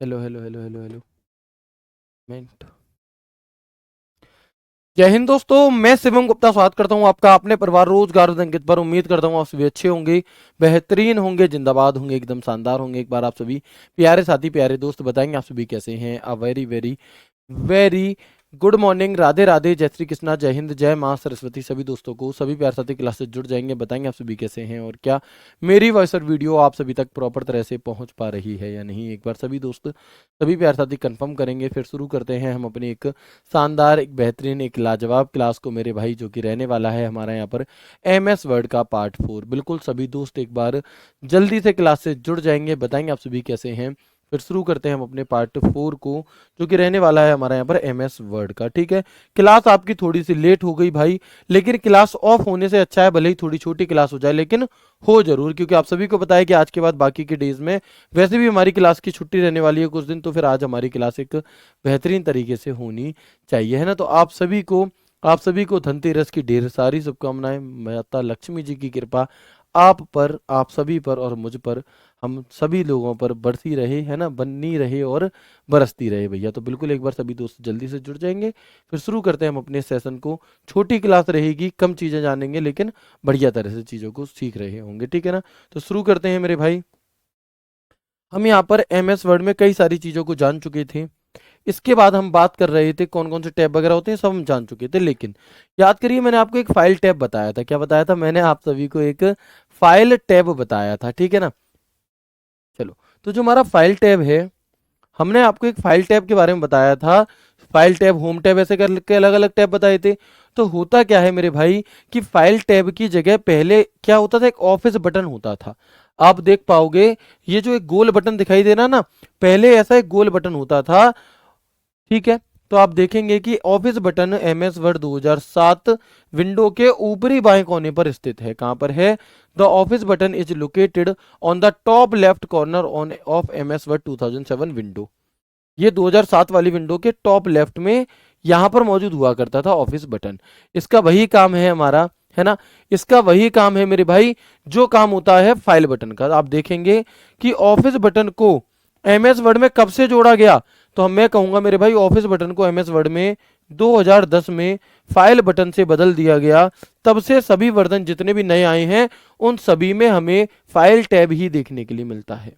Hello hello hello hello hello minute. जय हिंद दोस्तों, मैं शिवम गुप्ता स्वागत करता हूं आपका अपने परिवार रोजगार और अंकित पर। उम्मीद करता हूं आप सभी अच्छे होंगे, बेहतरीन होंगे, जिंदाबाद होंगे, एकदम शानदार होंगे। एक बार आप सभी प्यारे साथी प्यारे दोस्त बताएंगे आप सभी कैसे हैं। A very very very good morning, Radhe Radhe, जय श्री कृष्णा, जय हिंद, जय माँ सरस्वती। सभी दोस्तों को सभी प्यार साथी क्लास से जुड़ जाएंगे, बताएंगे आप सभी कैसे हैं और क्या मेरी वॉइस और वीडियो आप सभी तक प्रॉपर तरह से पहुंच पा रही है या नहीं। एक बार सभी दोस्त सभी प्यार साथी कंफर्म करेंगे, फिर शुरू करते हैं हम अपनी एक शानदार, एक बेहतरीन, एक लाजवाब क्लास को मेरे भाई, जो कि रहने वाला है हमारा यहाँ पर MS वर्ड का पार्ट 4। बिल्कुल सभी दोस्त एक बार जल्दी से क्लास से जुड़ जाएंगे, बताएंगे आप सभी कैसे हैं, फिर शुरू करते हैं हम अपने पार्ट 4 को, जो कि रहने वाला है हमारा यहाँ पर MS वर्ड का। ठीक है, क्लास आपकी थोड़ी सी लेट हो गई भाई, लेकिन क्लास ऑफ होने से अच्छा है भले ही थोड़ी छोटी क्लास हो जाए, लेकिन हो जरूर, क्योंकि आप सभी को पता है कि आज के बाद बाकी के डेज में वैसे भी हमारी क्लास की छुट्टी रहने वाली है कुछ दिन, तो फिर आज हमारी क्लास एक बेहतरीन तरीके से होनी चाहिए, है ना। तो आप सभी को धनतेरस की ढेर सारी शुभकामनाएं। माता लक्ष्मी जी की कृपा आप पर, आप सभी पर और मुझ पर, हम सभी लोगों पर बरसी रहे, है ना, बनी रहे और बरसती रहे भैया। तो बिल्कुल एक बार सभी दोस्त जल्दी से जुड़ जाएंगे, फिर शुरू करते हैं हम अपने सेशन को। छोटी क्लास रहेगी, कम चीज़ें जानेंगे, लेकिन बढ़िया तरह से चीज़ों को सीख रहे होंगे, ठीक है ना। तो शुरू करते हैं मेरे भाई। हम यहाँ पर MS वर्ड में कई सारी चीज़ों को जान चुके थे। इसके बाद हम बात कर रहे थे कौन कौन से टैब वगैरह होते हैं, सब हम जान चुके थे, लेकिन याद करिए मैंने आपको एक फाइल टैब बताया था। क्या बताया था मैंने आप सभी को? एक फाइल टैब बताया था, ठीक है ना। चलो, तो जो हमारा फाइल टैब है, हमने आपको एक फाइल टैब के बारे में बताया था। फाइल टैब, होम टैब, ऐसे करके अलग अलग टैब बताए थे। तो होता क्या है मेरे भाई कि फाइल टैब की जगह पहले क्या होता था, एक ऑफिस बटन होता था। आप देख पाओगे, ये जो एक गोल बटन दिखाई दे रहा ना, पहले ऐसा एक गोल बटन होता था, ठीक है। तो आप देखेंगे कि office button MS word 2007 window के ऊपरी बाएं कोने पर स्थित है। कहां पर है? The office button is located on the top left corner on off MS word 2007 window. ये 2007 वाली विंडो के टॉप लेफ्ट में यहां पर मौजूद हुआ करता था ऑफिस बटन। इसका वही काम है हमारा, है ना। इसका वही काम है मेरे भाई जो काम होता है फाइल बटन का। आप देखेंगे कि ऑफिस बटन को MS वर्ड में कब से जोड़ा गया, तो हम मैं कहूंगा मेरे भाई ऑफिस बटन को MS वर्ड में 2010 में फाइल बटन से बदल दिया गया। तब से सभी वर्जन जितने भी नए आए हैं, उन सभी में हमें फाइल टैब ही देखने के लिए मिलता है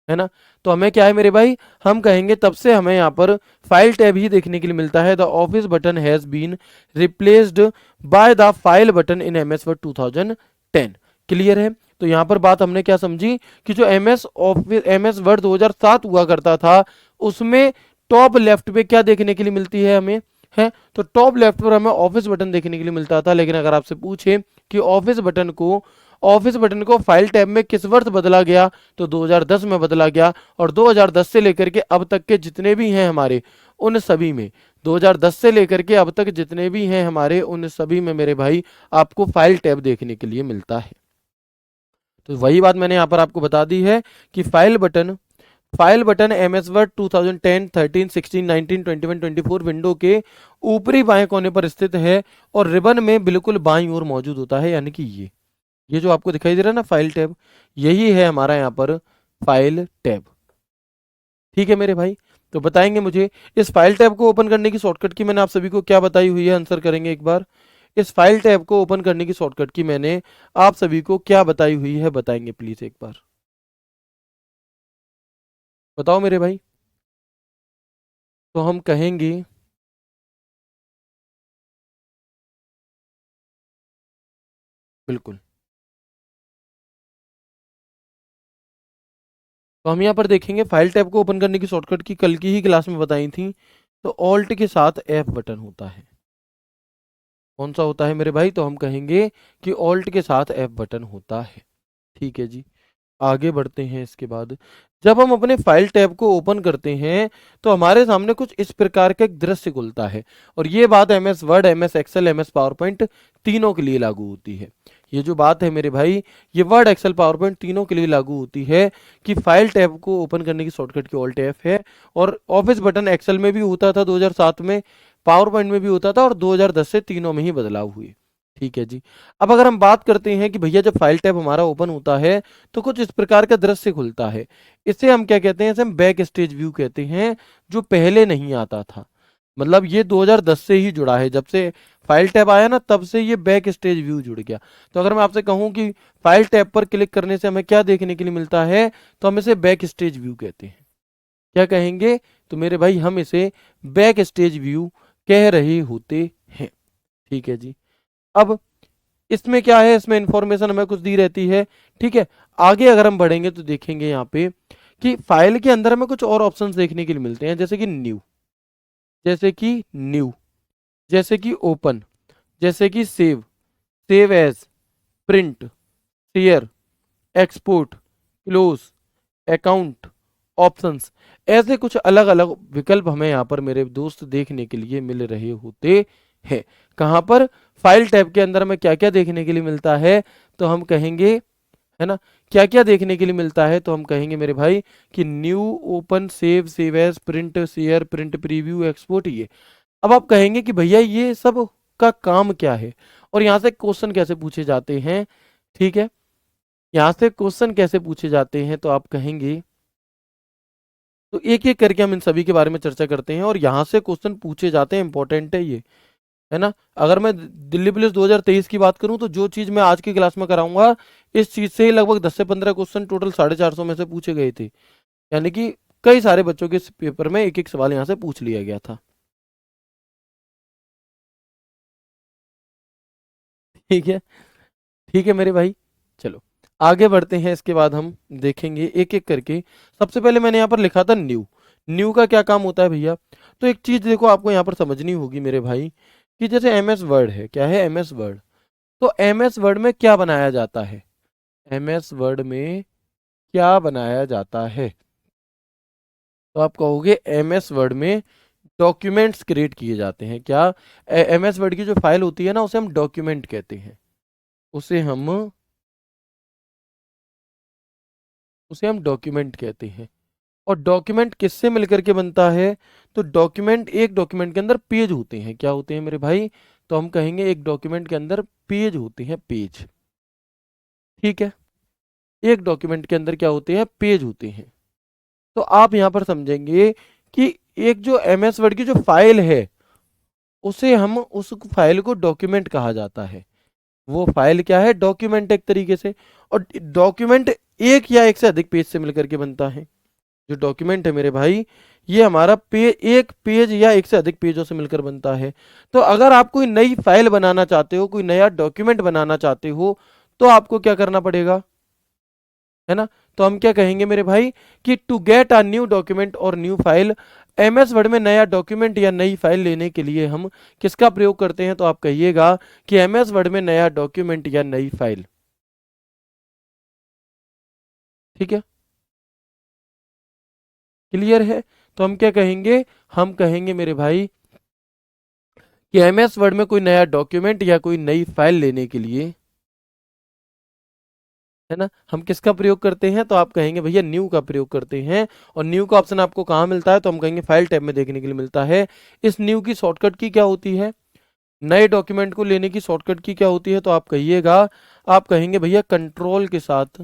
ना। तो हमें क्या है मेरे भाई, हम कहेंगे तब से हमें यहाँ पर फाइल टैब ही देखने के लिए मिलता है। The office button has been replaced by the file button in MS Word 2010। Clear है? तो यहाँ पर बात हमने क्या समझी कि जो MS वर्ड 2007 हुआ करता था, उसमें टॉप लेफ्ट पे क्या देखने के लिए मिलती है हमें, है तो टॉप लेफ्ट पर हमें ऑफिस बटन देखने के लिए मिलता था। लेकिन अगर आपसे पूछे कि ऑफिस बटन को फाइल टैब में किस वर्ष बदला गया, तो 2010 में बदला गया। और 2010 से लेकर के अब तक के जितने भी हैं हमारे, उन सभी में, 2010 से लेकर के अब तक जितने भी हैं हमारे, उन सभी में मेरे भाई आपको फाइल टैब देखने के लिए मिलता है। तो वही बात मैंने यहाँ पर आपको बता दी है कि file button MS Word 2010, 13, 16, 19, 21, 24 window के ऊपरी बाएं कोने पर स्थित है और रिबन में बिल्कुल बाईं ओर मौजूद होता है। यानी कि ये जो आपको दिखाई दे रहा है ना फाइल टैब, यही है हमारा यहाँ पर फाइल टैब। ठीक है मेरे भाई, तो बताएंगे मुझे इस फाइल टैब को ओपन करने की शॉर्टकट की मैंने आप सभी को क्या बताई हुई है, आंसर करेंगे एक बार। इस फाइल टैब को ओपन करने की शॉर्टकट की मैंने आप सभी को क्या बताई हुई है, बताएंगे प्लीज एक बार, बताओ मेरे भाई। तो हम कहेंगे, बिल्कुल, तो हम यहाँ पर देखेंगे फाइल टैब को ओपन करने की शॉर्टकट की कल की ही क्लास में बताई थी। तो ऑल्ट के साथ F बटन होता है। कौन सा होता है मेरे भाई? तो हम कहेंगे कि ऑल्ट के साथ F बटन होता है। ठीक है जी, आगे बढ़ते हैं। इसके बाद जब हम अपने फाइल टैब को ओपन करते हैं, तो हमारे सामने कुछ इस प्रकार का एक दृश्य खुलता है। और ये बात MS Word, MS Excel, MS PowerPoint तीनों के लिए लागू होती है। ये जो बात है मेरे भाई, ये वर्ड, एक्सेल, पावर पॉइंट तीनों के लिए लागू होती है कि फाइल टैब को ओपन करने की शॉर्टकट की ऑल्ट F है। और ऑफिस बटन एक्सेल में भी होता था 2007 में, पावर पॉइंट में भी होता था, और 2010 से तीनों में ही बदलाव हुए। ठीक है जी। अब अगर हम बात करते हैं कि भैया जब फाइल टैब हमारा ओपन होता है तो कुछ इस प्रकार का दृश्य खुलता है। इसे हम क्या कहते हैं? इसे हम बैक स्टेज व्यू कहते हैं, जो पहले नहीं आता था। मतलब ये 2010 से ही जुड़ा है, जब से फाइल टैब आया ना तब से ये बैक स्टेज व्यू जुड़ गया। तो अगर मैं आपसे कहूं कि फाइल टैब पर क्लिक करने से हमें क्या देखने के लिए मिलता है, तो हम इसे बैक स्टेज व्यू कहते हैं। क्या कहेंगे? तो मेरे भाई हम इसे बैक स्टेज व्यू कह रहे होते हैं। ठीक है जी। अब इसमें क्या है, इसमें इंफॉर्मेशन हमें कुछ दी रहती है। ठीक है, आगे अगर हम बढ़ेंगे तो देखेंगे यहाँ पे कि फाइल के अंदर हमें कुछ और ऑप्शंस देखने के लिए मिलते हैं, जैसे कि न्यू, जैसे कि न्यू, जैसे कि ओपन, जैसे कि save, save as, print, share, export, close, account, options. ऐसे कुछ अलग अलग विकल्प हमें यहाँ पर मेरे दोस्त देखने के लिए मिल रहे होते हैं। कहाँ पर? फाइल टैब के अंदर हमें क्या क्या देखने के लिए मिलता है, तो हम कहेंगे, है ना, क्या क्या देखने के लिए मिलता है, तो हम कहेंगे मेरे भाई कि new, open, save, save as, print, share, print preview, export, ये। अब आप कहेंगे कि भैया ये सब का काम क्या है और यहाँ से क्वेश्चन कैसे पूछे जाते हैं। ठीक है, यहाँ से क्वेश्चन कैसे पूछे जाते हैं, तो आप कहेंगे, तो एक एक करके हम इन सभी के बारे में चर्चा करते हैं और यहाँ से क्वेश्चन पूछे जाते हैं, इंपॉर्टेंट है ये, है ना। अगर मैं दिल्ली पुलिस 2023 की बात करूं तो जो चीज मैं आज की क्लास में कराऊंगा, इस चीज से ही लगभग 10 से 15 क्वेश्चन टोटल 450 में से पूछे गए थे। यानी कि कई सारे बच्चों के इस पेपर में एक एक सवाल यहाँ से पूछ लिया गया था। ठीक है, ठीक है मेरे भाई। चलो आगे बढ़ते हैं, इसके बाद हम देखेंगे एक एक करके। सबसे पहले मैंने यहाँ पर लिखा था न्यू। न्यू का क्या काम होता है भैया? तो एक चीज देखो आपको यहाँ पर समझनी होगी मेरे भाई, कि जैसे एम एस वर्ड है, क्या है एम एस वर्ड, तो एम एस वर्ड में क्या बनाया जाता है? एम एस वर्ड में क्या बनाया जाता है? तो आप कहोगे एम एस वर्ड में डॉक्यूमेंट्स क्रिएट किए जाते हैं। क्या? एम एस वर्ड की जो फाइल होती है ना, उसे हम डॉक्यूमेंट कहते हैं। उसे हम उसे हम डॉक्यूमेंट कहते हैं। और डॉक्यूमेंट किससे मिलकर के बनता है? तो डॉक्यूमेंट, एक डॉक्यूमेंट के अंदर पेज होते हैं। क्या होते हैं मेरे भाई? तो हम कहेंगे एक डॉक्यूमेंट के अंदर पेज होते हैं, पेज। ठीक है, एक डॉक्यूमेंट के अंदर क्या होते हैं? पेज होते हैं। तो आप यहां पर समझेंगे कि एक जो एम एस वर्ड की जो फाइल है, उसे हम, उस फाइल को डॉक्यूमेंट कहा जाता है। वो फाइल क्या है? डॉक्यूमेंट एक तरीके से। और डॉक्यूमेंट एक या एक से अधिक पेज से मिलकर के बनता है। जो डॉक्यूमेंट है मेरे भाई, ये हमारा एक पेज या एक से अधिक पेजों से मिलकर बनता है। तो अगर आप कोई नई फाइल बनाना चाहते हो, कोई नया डॉक्यूमेंट बनाना चाहते हो, तो आपको क्या करना पड़ेगा, है ना। तो हम क्या कहेंगे मेरे भाई कि to get a new document और न्यू फाइल, एमएस वर्ड में नया डॉक्यूमेंट या नई फाइल लेने के लिए हम किसका प्रयोग करते हैं? तो आप कहिएगा कि एमएस वर्ड में नया डॉक्यूमेंट या नई फाइल। ठीक है, क्लियर है। तो हम क्या कहेंगे? हम कहेंगे मेरे भाई कि एमएस वर्ड में कोई नया डॉक्यूमेंट या कोई नई फाइल लेने के लिए, है ना, हम किसका प्रयोग करते हैं? तो आप कहेंगे भैया न्यू का प्रयोग करते हैं। और न्यू का ऑप्शन आपको कहाँ मिलता है? तो हम कहेंगे फाइल टैब में देखने के लिए मिलता है। इस न्यू की शॉर्टकट की क्या होती है? नए डॉक्यूमेंट को लेने की शॉर्टकट की क्या होती है? तो आप कहिएगा, आप कहेंगे भैया कंट्रोल के साथ,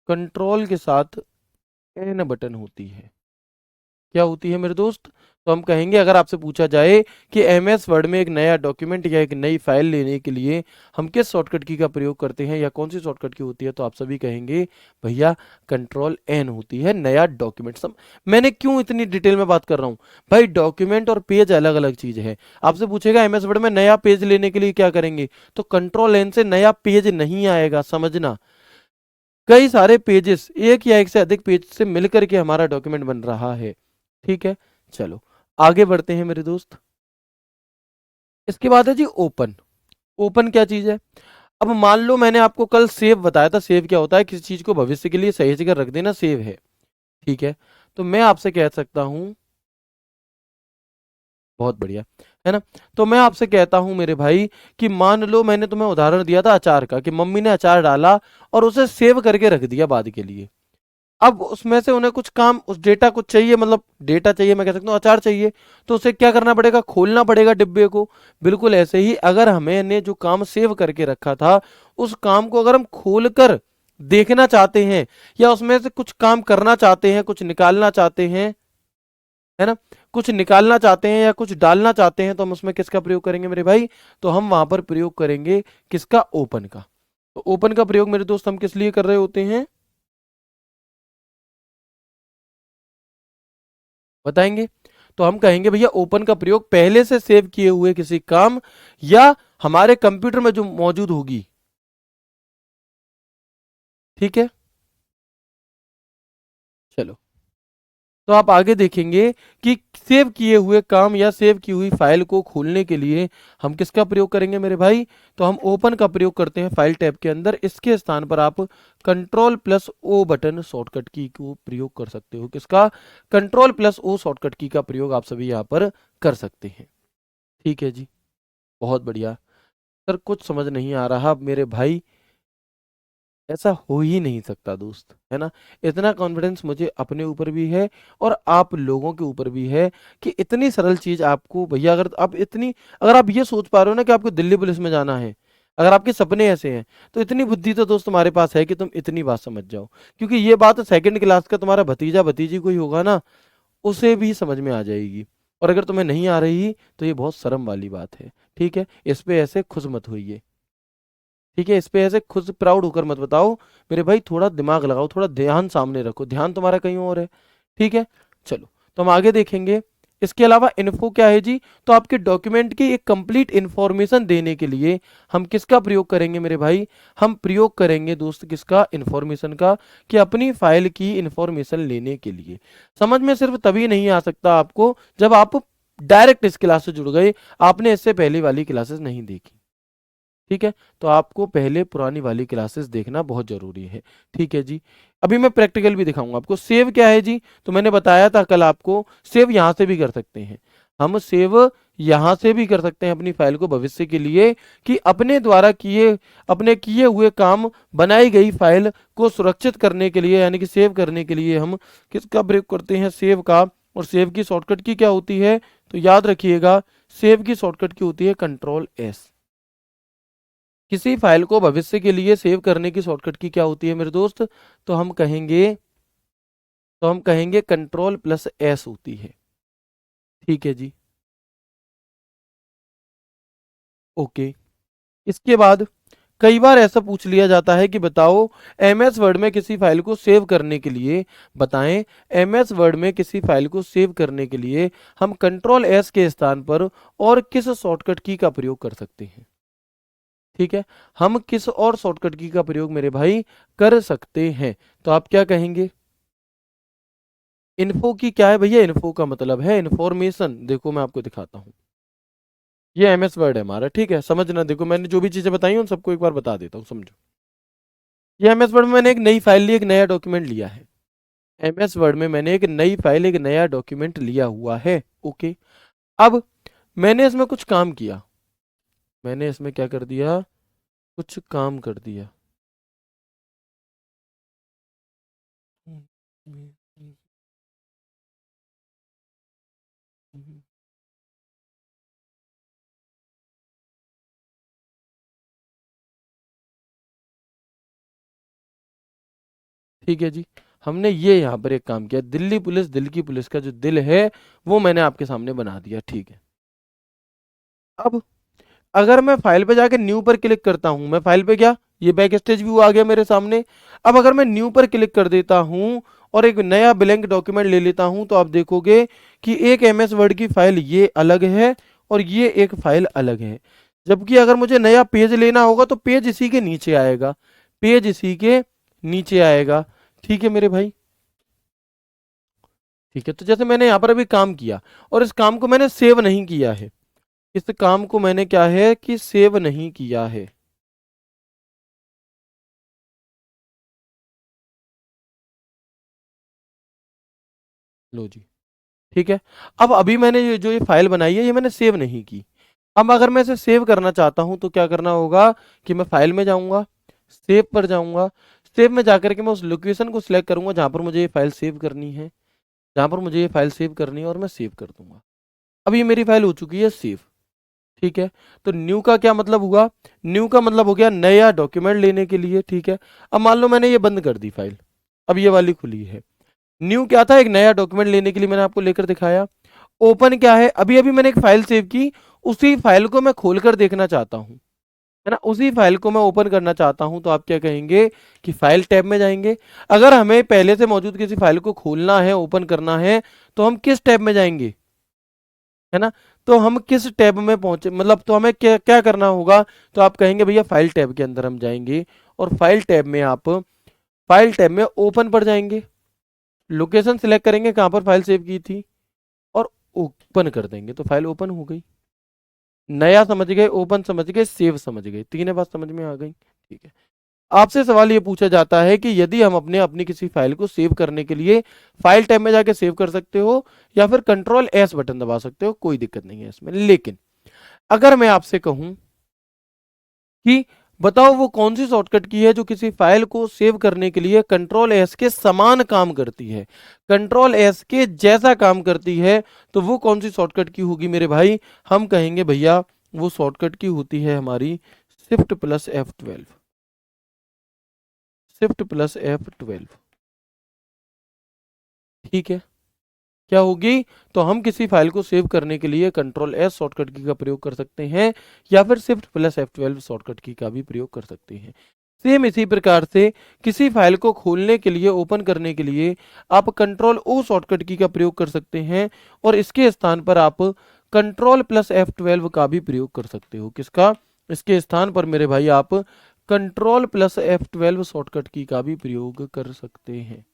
कंट्रोल के साथ एन बटन होती है। क्या होती है मेरे दोस्त? तो हम कहेंगे, अगर आपसे पूछा जाए कि एमएस वर्ड में एक नया डॉक्यूमेंट या एक नई फाइल लेने के लिए हम किस शॉर्टकट की का प्रयोग करते हैं या कौन सी शॉर्टकट की होती है, तो आप सभी कहेंगे भैया कंट्रोल एन होती है, नया डॉक्यूमेंट। मैंने क्यों इतनी डिटेल में बात कर रहा हूँ भाई? डॉक्यूमेंट और पेज अलग अलग चीज है। आपसे पूछेगा एमएस वर्ड में नया पेज लेने के लिए क्या करेंगे, तो कंट्रोल एन से नया पेज नहीं आएगा, समझना। कई सारे पेजेस, एक या एक से अधिक पेज से मिलकर के हमारा डॉक्यूमेंट बन रहा है। ठीक है, चलो आगे बढ़ते हैं मेरे दोस्त। इसके बाद है जी ओपन। ओपन क्या चीज है? अब मान लो मैंने आपको कल सेव बताया था। सेव क्या होता है? किसी चीज को भविष्य के लिए सहेज कर रख देना, सेव है। ठीक है, तो मैं आपसे कह सकता हूं, बहुत बढ़िया, है ना। तो मैं आपसे कहता हूं मेरे भाई कि मान लो मैंने तुम्हें उदाहरण दिया था अचार का, कि मम्मी ने अचार डाला और उसे सेव करके रख दिया बाद के लिए। अब उसमें से उन्हें कुछ काम, उस डेटा को चाहिए, मतलब डेटा चाहिए, मैं कह सकता हूँ अचार चाहिए, तो उसे क्या करना पड़ेगा, खोलना पड़ेगा डिब्बे को। बिल्कुल ऐसे ही अगर हमें ने जो काम सेव करके रखा था, उस काम को अगर हम खोल कर देखना चाहते हैं, या उसमें से कुछ काम करना चाहते हैं, कुछ निकालना चाहते हैं, है ना, कुछ निकालना चाहते हैं या कुछ डालना चाहते हैं, तो हम उसमें किसका प्रयोग करेंगे मेरे भाई, तो हम वहां पर प्रयोग करेंगे किसका, ओपन का। तो ओपन का प्रयोग मेरे दोस्त हम किस लिए कर रहे होते हैं, बताएंगे। तो हम कहेंगे भैया ओपन का प्रयोग पहले से सेव किए हुए किसी काम या हमारे कंप्यूटर में जो मौजूद होगी, ठीक है। चलो, तो आप आगे देखेंगे कि सेव किए हुए काम या सेव की हुई फाइल को खोलने के लिए हम किसका प्रयोग करेंगे मेरे भाई, तो हम ओपन का प्रयोग करते हैं फाइल टैब के अंदर। इसके स्थान पर आप control plus O button shortcut key को प्रयोग कर सकते हो, किसका, कंट्रोल प्लस ओ शॉर्टकट की का प्रयोग आप सभी यहाँ पर कर सकते हैं। ठीक है जी, बहुत बढ़िया। सर कुछ समझ नहीं आ रहा मेरे भाई, ऐसा हो ही नहीं सकता दोस्त, है ना। इतना कॉन्फिडेंस मुझे अपने ऊपर भी है और आप लोगों के ऊपर भी है कि इतनी सरल चीज आपको भैया, अगर आप इतनी, अगर आप ये सोच पा रहे हो ना कि आपको दिल्ली पुलिस में जाना है, अगर आपके सपने ऐसे हैं, तो इतनी बुद्धि तो दोस्त तुम्हारे पास है कि तुम इतनी बात समझ जाओ। क्योंकि ये बात सेकंड क्लास का तुम्हारा भतीजा भतीजी कोई होगा ना, उसे भी समझ में आ जाएगी। और अगर तुम्हें नहीं आ रही तो ये बहुत शर्म वाली बात है। ठीक है, इस पे ऐसे खुश मत होइए। ठीक है, इस पे ऐसे खुद प्राउड होकर मत बताओ मेरे भाई, थोड़ा दिमाग लगाओ, थोड़ा ध्यान सामने रखो, ध्यान तुम्हारा कहीं और है। ठीक है, चलो, तो हम आगे देखेंगे। इसके अलावा इन्फो क्या है जी, तो आपके डॉक्यूमेंट की एक कंप्लीट इंफॉर्मेशन देने के लिए हम किसका प्रयोग करेंगे मेरे भाई, हम प्रयोग करेंगे दोस्त किसका, इंफॉर्मेशन का, कि अपनी फाइल की इंफॉर्मेशन लेने के लिए। समझ में सिर्फ तभी नहीं आ सकता आपको जब आप डायरेक्ट इस क्लास से जुड़ गए, आपने इससे पहले वाली क्लासेस नहीं देखी। ठीक है, तो आपको पहले पुरानी वाली क्लासेस देखना बहुत जरूरी है। ठीक है जी, अभी मैं प्रैक्टिकल भी दिखाऊंगा आपको। सेव क्या है जी, तो मैंने बताया था कल आपको, सेव यहां से भी कर सकते हैं हम, सेव यहां से भी कर सकते हैं अपनी फाइल को भविष्य के लिए, कि अपने द्वारा किए, अपने किए हुए काम, बनाई गई फाइल को सुरक्षित करने के लिए, यानी कि सेव करने के लिए हम किसका प्रयोग करते हैं, सेव का। और सेव की शॉर्टकट की क्या होती है, तो याद रखिएगा, सेव की शॉर्टकट की होती है कंट्रोल एस। किसी फाइल को भविष्य के लिए सेव करने की शॉर्टकट की क्या होती है मेरे दोस्त, तो हम कहेंगे, कंट्रोल प्लस एस होती है। ठीक है जी, ओके। इसके बाद कई बार ऐसा पूछ लिया जाता है कि बताओ एमएस वर्ड में किसी फाइल को सेव करने के लिए, बताएं, एमएस वर्ड में किसी फाइल को सेव करने के लिए हम कंट्रोल एस के स्थान पर और किस शॉर्टकट की का प्रयोग कर सकते हैं। ठीक है, हम किस और शॉर्टकट की का प्रयोग मेरे भाई कर सकते हैं, तो आप क्या कहेंगे। इन्फो की क्या है भैया, इन्फो का मतलब है इन्फॉर्मेशन। देखो मैं आपको दिखाता हूँ, ये एमएस वर्ड है हमारा। ठीक है, समझना, देखो मैंने जो भी चीजें बताई उन सबको एक बार बता देता हूँ, समझो। ये एमएस वर्ड में मैंने एक नई फाइल ली, एक नया डॉक्यूमेंट लिया है। एमएस वर्ड में मैंने एक नई फाइल, एक नया डॉक्यूमेंट लिया हुआ है। ओके, अब मैंने इसमें कुछ काम किया, मैंने इसमें क्या कर दिया, कुछ काम कर दिया। ठीक है जी, हमने ये यहाँ पर एक काम किया, दिल्ली पुलिस, दिल की पुलिस का जो दिल है वो मैंने आपके सामने बना दिया। ठीक है, अब अगर मैं फाइल पे जाके न्यू पर क्लिक करता हूं, मैं फाइल पे गया, ये बैक स्टेज व्यू आ गया मेरे सामने। अब अगर मैं न्यू पर क्लिक कर देता हूं और एक नया ब्लैंक डॉक्यूमेंट ले लेता हूं, तो आप देखोगे कि एक एमएस वर्ड की फाइल ये अलग है और ये एक फाइल अलग है। जबकि अगर मुझे नया पेज लेना होगा तो पेज इसी के नीचे आएगा, पेज इसी के नीचे आएगा। ठीक है मेरे भाई, ठीक है। तो जैसे मैंने यहाँ पर अभी काम किया और इस काम को मैंने सेव नहीं किया है, इस काम को मैंने क्या है कि सेव नहीं किया है। लो जी, ठीक है। अब अभी मैंने ये फाइल बनाई है ये मैंने सेव नहीं की। अब अगर मैं इसे सेव करना चाहता हूं तो क्या करना होगा कि मैं फाइल में जाऊंगा, सेव पर जाऊंगा, सेव में जाकर के मैं उस लोकेशन को सिलेक्ट करूंगा जहां पर मुझे ये फाइल सेव करनी है, जहां पर मुझे ये फाइल सेव करनी है, और मैं सेव कर दूंगा। अब ये मेरी फाइल हो चुकी है सेव। ठीक है, तो न्यू का क्या मतलब हुआ? न्यू का मतलब हो गया नया डॉक्यूमेंट लेने के लिए। ठीक है, अब मान लो मैंने ये बंद कर दी फाइल, अब ये वाली खुली है। न्यू क्या था? एक नया डॉक्यूमेंट लेने के लिए मैंने आपको लेकर दिखाया। ओपन क्या है? अभी अभी मैंने एक फाइल सेव की, उसी फाइल को मैं खोलकर देखना चाहता हूं, है ना, उसी फाइल को मैं ओपन करना चाहता हूं। तो आप क्या कहेंगे कि फाइल टैब में जाएंगे। अगर हमें पहले से मौजूद किसी फाइल को खोलना है, ओपन करना है, तो हम किस टैब में जाएंगे, है ना, तो हम किस टैब में पहुंचे, मतलब तो हमें क्या क्या करना होगा? तो आप कहेंगे भैया फाइल टैब के अंदर हम जाएंगे, और फाइल टैब में आप फाइल टैब में ओपन पर जाएंगे, लोकेशन सिलेक्ट करेंगे कहां पर फाइल सेव की थी, और ओपन कर देंगे, तो फाइल ओपन हो गई। नया समझ गए, ओपन समझ गए, सेव समझ गए, तीनों बात समझ में आ गई। ठीक है, आपसे सवाल ये पूछा जाता है कि यदि हम अपनी किसी फाइल को सेव करने के लिए फाइल टैब में जाके सेव कर सकते हो, या फिर कंट्रोल एस बटन दबा सकते हो, कोई दिक्कत नहीं है इसमें। लेकिन अगर मैं आपसे कहूं कि बताओ वो कौन सी शॉर्टकट की है जो किसी फाइल को सेव करने के लिए कंट्रोल एस के समान काम करती है, कंट्रोल एस के जैसा काम करती है, तो वो कौन सी शॉर्टकट की होगी मेरे भाई? हम कहेंगे भैया वो शॉर्टकट की होती है हमारी shift plus F12, shift plus F12। ठीक है, क्या होगी? तो हम किसी फाइल को सेव करने के लिए कंट्रोल एस शॉर्टकट की का प्रयोग कर सकते हैं, या फिर शिफ्ट प्लस F12 शॉर्टकट की का भी प्रयोग कर सकते हैं। सेम इसी प्रकार से किसी फाइल को खोलने के लिए, ओपन करने के लिए आप कंट्रोल ओ शॉर्टकट की का प्रयोग कर सकते हैं, और इसके स्थान पर आप कंट्रोल प्लस F12 का भी प्रयोग कर सकते हो। किसका? इसके स्थान पर मेरे भाई आप कंट्रोल प्लस F12 शॉर्टकट की का भी प्रयोग कर सकते हैं।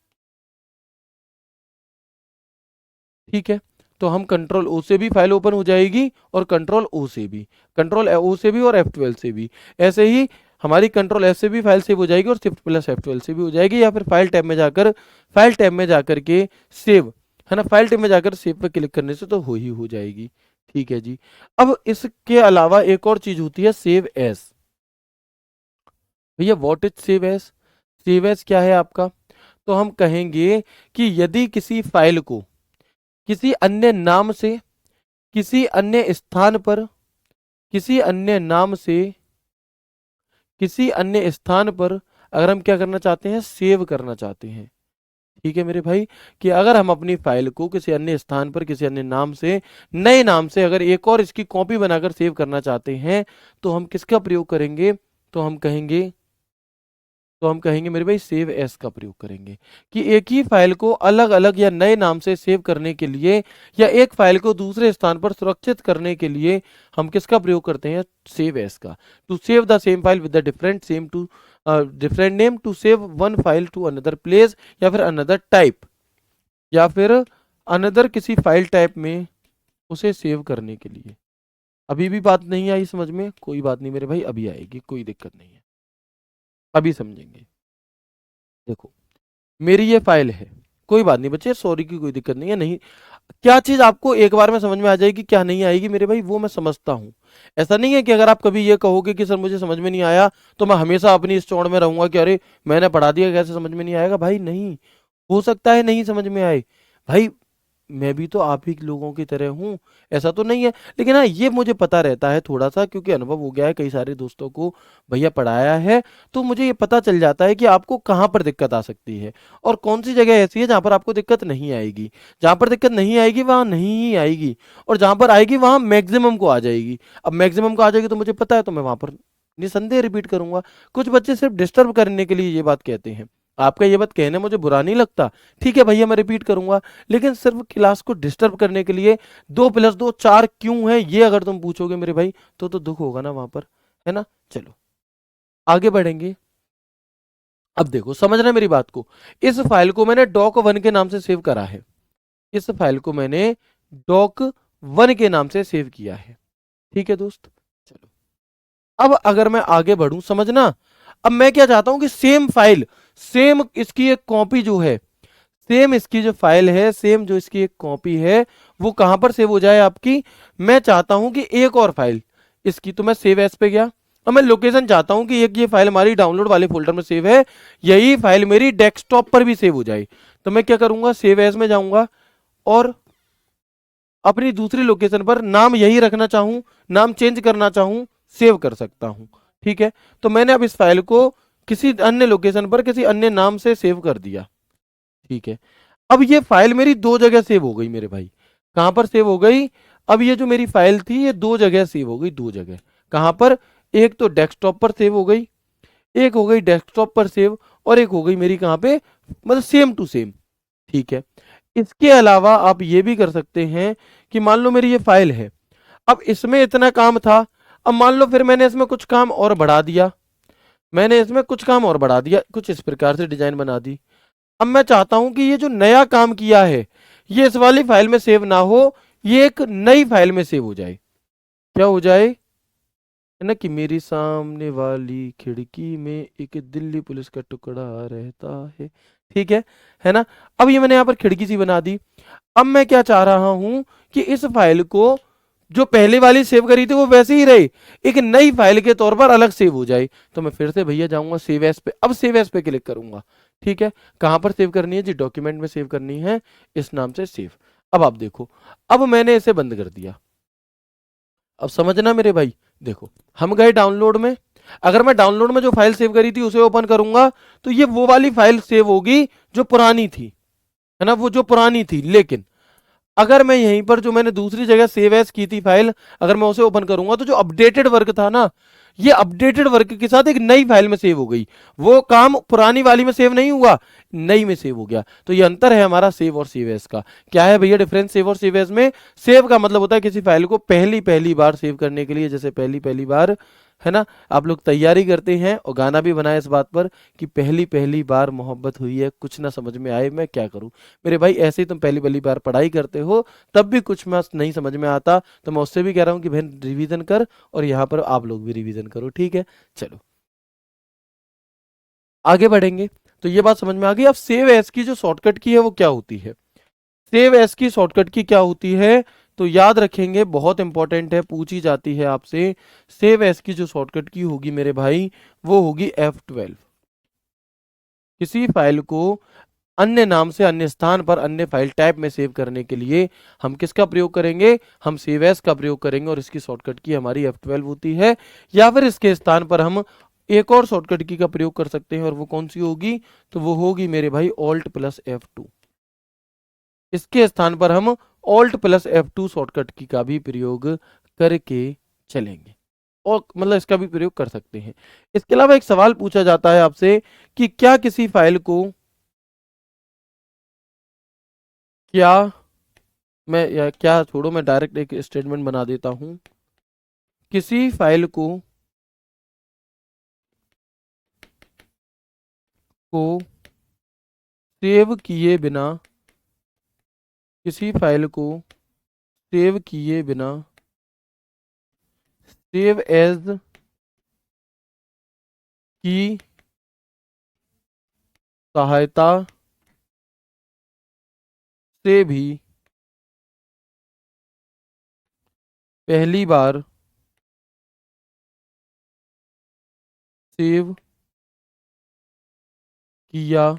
ठीक है, तो हम कंट्रोल ओ से भी फाइल ओपन हो जाएगी, और कंट्रोल ओ से भी, कंट्रोल ओ से भी, और F12 से भी। ऐसे ही हमारी कंट्रोल एस से भी फाइल सेव हो जाएगी, और शिफ्ट प्लस F12 से भी हो जाएगी, या फिर फाइल टैब में जाकर, फाइल टैब में जाकर के सेव, है ना, फाइल टैब में जाकर सेव पर क्लिक करने से तो हो जाएगी। ठीक है जी। अब इसके अलावा एक और चीज होती है सेव एस। भैया what is save S? Save S क्या है आपका? तो हम कहेंगे कि यदि किसी फाइल को किसी अन्य नाम से, किसी अन्य स्थान पर, किसी अन्य नाम से, किसी अन्य स्थान पर अगर हम क्या करना चाहते हैं, सेव करना चाहते हैं। ठीक है मेरे भाई, कि अगर हम अपनी फाइल को किसी अन्य स्थान पर, किसी अन्य नाम से, नए नाम से अगर एक और इसकी कॉपी बनाकर सेव करना चाहते हैं, तो हम किसका प्रयोग करेंगे? तो हम कहेंगे, मेरे भाई सेव एस का प्रयोग करेंगे, कि एक ही फाइल को अलग अलग या नए नाम से सेव करने के लिए, या एक फाइल को दूसरे स्थान पर सुरक्षित करने के लिए हम किसका प्रयोग करते हैं? सेव एस का। To save the same file with the different name, to save one file to another place, या फिर अनदर टाइप, या फिर अनदर किसी फाइल टाइप में उसे सेव करने के लिए। अभी भी बात नहीं आई समझ में? कोई बात नहीं मेरे भाई, अभी आएगी, कोई दिक्कत नहीं है, अभी समझेंगे। देखो मेरी ये फाइल है, कोई बात नहीं बच्चे, सॉरी की कोई दिक्कत नहीं है। नहीं, क्या चीज आपको एक बार में समझ में आ जाएगी, क्या नहीं आएगी मेरे भाई, वो मैं समझता हूँ। ऐसा नहीं है कि अगर आप कभी ये कहोगे कि सर मुझे समझ में नहीं आया, तो मैं हमेशा अपनी इस चौड़ में रहूंगा कि अरे मैंने पढ़ा दिया, कैसे समझ में नहीं आएगा। भाई नहीं, हो सकता है नहीं समझ में आए, भाई मैं भी तो आप ही लोगों की तरह हूँ, ऐसा तो नहीं है। लेकिन हाँ, ये मुझे पता रहता है थोड़ा सा, क्योंकि अनुभव हो गया है, कई सारे दोस्तों को भैया पढ़ाया है, तो मुझे ये पता चल जाता है कि आपको कहाँ पर दिक्कत आ सकती है, और कौन सी जगह ऐसी है जहाँ पर आपको दिक्कत नहीं आएगी। जहाँ पर दिक्कत नहीं आएगी वहाँ नहीं ही आएगी, और जहाँ पर आएगी वहाँ मैक्सिमम को आ जाएगी। अब मैक्सिमम को आ जाएगी तो मुझे पता है, तो मैं वहाँ पर निसंदेह रिपीट करूंगा। कुछ बच्चे सिर्फ डिस्टर्ब करने के लिए ये बात कहते हैं, आपका ये बात कहने मुझे बुरा नहीं लगता, ठीक है भैया मैं रिपीट करूंगा, लेकिन सिर्फ क्लास को डिस्टर्ब करने के लिए 2+2 4 क्यों है ये अगर तुम पूछोगे मेरे भाई, तो दुख होगा ना वहां पर, है ना। चलो आगे बढ़ेंगे। अब देखो समझना मेरी बात को, इस फाइल को मैंने doc1 के नाम से सेव करा है, इस फाइल को मैंने doc1 के नाम से सेव किया है। ठीक है दोस्त, चलो अब अगर मैं आगे बढ़ूं, समझना, अब मैं क्या चाहता हूं कि सेम फाइल, सेम इसकी एक कॉपी जो है, सेम इसकी जो फाइल है, सेम जो इसकी एक कॉपी है, वो कहां पर सेव हो जाए आपकी? मैं चाहता हूं कि एक और फाइल इसकी, तो मैं सेव एस पे गया, अब मैं लोकेशन चाहता हूं कि एक ये फाइल हमारी डाउनलोड वाले फोल्डर में सेव है, यही फाइल मेरी डेस्कटॉप पर भी सेव हो जाए। तो मैं क्या करूंगा, सेव एज में जाऊंगा और अपनी दूसरी लोकेशन पर नाम यही रखना चाहूं, नाम चेंज करना चाहूं, सेव कर सकता हूं। ठीक है, तो मैंने अब इस फाइल को किसी अन्य लोकेशन पर किसी अन्य नाम से सेव कर दिया। ठीक है, अब ये फाइल मेरी दो जगह सेव हो गई मेरे भाई। कहां पर सेव हो गई, अब ये जो मेरी फाइल थी ये दो जगह सेव हो गई, दो जगह। कहां पर, एक तो डेस्कटॉप पर सेव हो गई, एक हो गई डेस्कटॉप पर सेव, और एक हो गई मेरी कहां पे, मतलब सेम टू सेम। ठीक है, इसके अलावा आप ये भी कर सकते हैं कि मान लो मेरी ये फाइल है, अब इसमें इतना काम था, अब मान लो फिर मैंने इसमें कुछ काम और बढ़ा दिया, मैंने इसमें कुछ काम और बढ़ा दिया, कुछ इस प्रकार से डिजाइन बना दी। अब मैं चाहता हूं कि ये जो नया काम किया है ये इस वाली फाइल में सेव ना हो, ये एक नई फाइल में सेव हो जाए। क्या हो जाए, है ना, कि मेरी सामने वाली खिड़की में एक दिल्ली पुलिस का टुकड़ा रहता है। ठीक है ना। अब ये मैंने यहां पर खिड़की सी बना दी। अब मैं क्या चाह रहा हूं कि इस फाइल को जो पहले वाली सेव करी थी वो वैसे ही रहे, एक नई फाइल के तौर पर अलग सेव हो जाए। तो मैं फिर से भैया जाऊंगा सेव एज पे, अब सेव एज पे क्लिक करूंगा। ठीक है, कहां पर सेव करनी है जी, डॉक्यूमेंट में सेव करनी है, इस नाम से सेव। अब आप देखो, अब मैंने इसे बंद कर दिया। अब समझना मेरे भाई, देखो हम गए डाउनलोड में, अगर मैं डाउनलोड में जो फाइल सेव करी थी उसे ओपन करूंगा तो ये वो वाली फाइल सेव होगी जो पुरानी थी, है ना, वो जो पुरानी थी। लेकिन अगर मैं यहीं पर जो मैंने दूसरी जगह सेव एज की थी फाइल, अगर मैं उसे ओपन करूंगा तो जो अपडेटेड वर्क था ना, ये अपडेटेड वर्क के साथ एक नई फाइल में सेव हो गई। वो काम पुरानी वाली में सेव नहीं हुआ, नई में सेव हो गया। तो ये अंतर है हमारा सेव और सेव एज का। क्या है भैया डिफरेंस सेव और सेव एज में, सेव का मतलब होता है किसी फाइल को पहली पहली बार सेव करने के लिए, जैसे पहली पहली बार, है ना, आप लोग तैयारी करते हैं और गाना भी बनाए इस बात पर कि पहली पहली बार मोहब्बत हुई है, कुछ ना समझ में आए मैं क्या करूं। मेरे भाई ऐसे ही तुम पहली पहली बार पढ़ाई करते हो, तब भी कुछ मैं नहीं समझ में आता, तो मैं उससे भी कह रहा हूं कि बहन रिवीजन कर, और यहाँ पर आप लोग भी रिवीजन करो। ठीक है, चलो आगे बढ़ेंगे। तो ये बात समझ में आ गई। अब सेव एज की जो शॉर्टकट की है वो क्या होती है, सेव एज की शॉर्टकट की क्या होती है, तो याद रखेंगे, बहुत इंपॉर्टेंट है, पूछी जाती है आपसे। सेव एज की जो शॉर्टकट की होगी मेरे भाई, वो होगी F12। किसी फाइल को अन्य नाम से अन्य स्थान पर अन्य फाइल टाइप में सेव करने के लिए हम किसका प्रयोग करेंगे, हम सेव एज का प्रयोग करेंगे, और इसकी शॉर्टकट की हमारी F12 होती है। या फिर इसके स्थान पर हम एक और शॉर्टकट की का प्रयोग कर सकते हैं, और वो कौन सी होगी, तो वो होगी मेरे भाई Alt+F2। इसके स्थान पर हम Alt+F2 शॉर्टकट की का भी प्रयोग करके चलेंगे, और मतलब इसका भी प्रयोग कर सकते हैं। इसके अलावा एक सवाल पूछा जाता है आपसे कि क्या किसी फाइल को, क्या मैं, या क्या छोड़ो, मैं डायरेक्ट एक स्टेटमेंट बना देता हूं, किसी फाइल को सेव किए बिना, किसी फाइल को सेव किए बिना सेव एज की सहायता से भी पहली बार सेव किया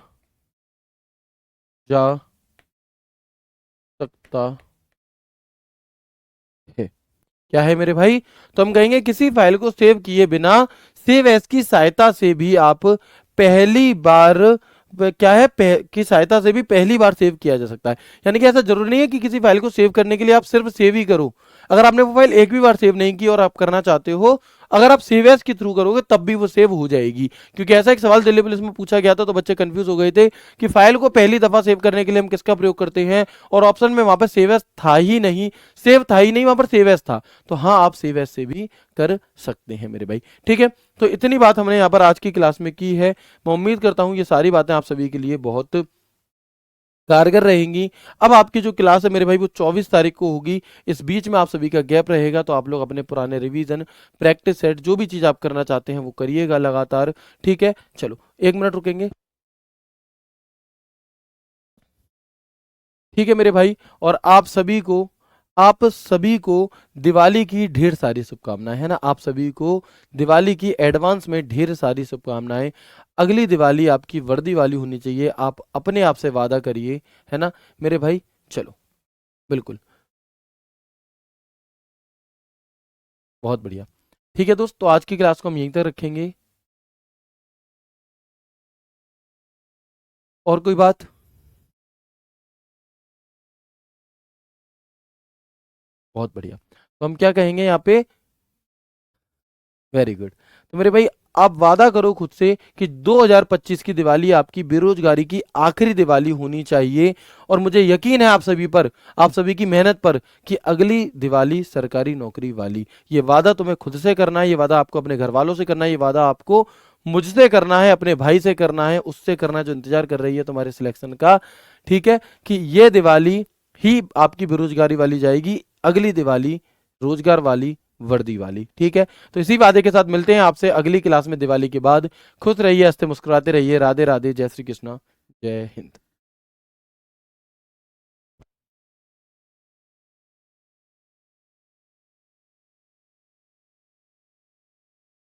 जा सकता है। क्या है मेरे भाई, तो हम कहेंगे किसी फाइल को सेव किए बिना सेव एज की सहायता से भी आप पहली बार, क्या है, की सहायता से भी पहली बार सेव किया जा सकता है। यानी कि ऐसा जरूरी नहीं है कि किसी फाइल को सेव करने के लिए आप सिर्फ सेव ही करो। अगर आपने वो फाइल एक भी बार सेव नहीं की और आप करना चाहते हो, अगर आप सेव एज के थ्रू करोगे तब भी वो सेव हो जाएगी। क्योंकि ऐसा एक सवाल दिल्ली पुलिस में पूछा गया था, तो बच्चे कंफ्यूज हो गए थे कि फाइल को पहली दफा सेव करने के लिए हम किसका प्रयोग करते हैं, और ऑप्शन में वहां पर सेव एज था ही नहीं, सेव था ही नहीं, वहां पर सेव एज था। तो हाँ, आप सेव एज से भी कर सकते हैं मेरे भाई। ठीक है, तो इतनी बात हमने यहाँ पर आज की क्लास में की है। मैं उम्मीद करता हूँ ये सारी बातें आप सभी के लिए बहुत कारगर रहेंगी। अब आपकी जो क्लास है मेरे भाई वो 24 तारीख को होगी। इस बीच में आप सभी का गैप रहेगा, तो आप लोग अपने पुराने रिवीजन, प्रैक्टिस सेट, जो भी चीज़ आप करना चाहते हैं वो करिएगा लगातार। ठीक है, चलो 1 मिनट रुकेंगे। ठीक है मेरे भाई, और आप सभी को आप सभी को दिवाली की ढेर सारी शुभकामनाएं, है ना। आप सभी को दिवाली की एडवांस में ढेर सारी शुभकामनाएं। अगली दिवाली आपकी वर्दी वाली होनी चाहिए, आप अपने आप से वादा करिए, है ना मेरे भाई। चलो, बिल्कुल, बहुत बढ़िया। ठीक है दोस्त, तो आज की क्लास को हम यहीं तक रखेंगे। और कोई बात? बहुत बढ़िया। तो हम क्या कहेंगे यहाँ पे? Very good. तो मेरे भाई, आप वादा करो खुद से कि 2025 की दिवाली आपकी बेरोजगारी की आखिरी दिवाली होनी चाहिए। और मुझे यकीन है आप सभी पर, आप सभी की मेहनत पर, कि अगली दिवाली सरकारी नौकरी वाली। ये वादा तुम्हें खुद से करना है, ये वादा आपको अपने घर वालों से करना है, ये वादा आपको मुझसे करना है, अपने भाई से करना है, उससे करना है जो इंतजार कर रही है तुम्हारे सिलेक्शन का। ठीक है, कि ये दिवाली ही आपकी बेरोजगारी वाली जाएगी, अगली दिवाली रोजगार वाली, वर्दी वाली। ठीक है, तो इसी वादे के साथ मिलते हैं आपसे अगली क्लास में दिवाली के बाद। खुश रहिए, हंसते मुस्कुराते रहिए। राधे राधे, जय श्री कृष्णा, जय हिंद।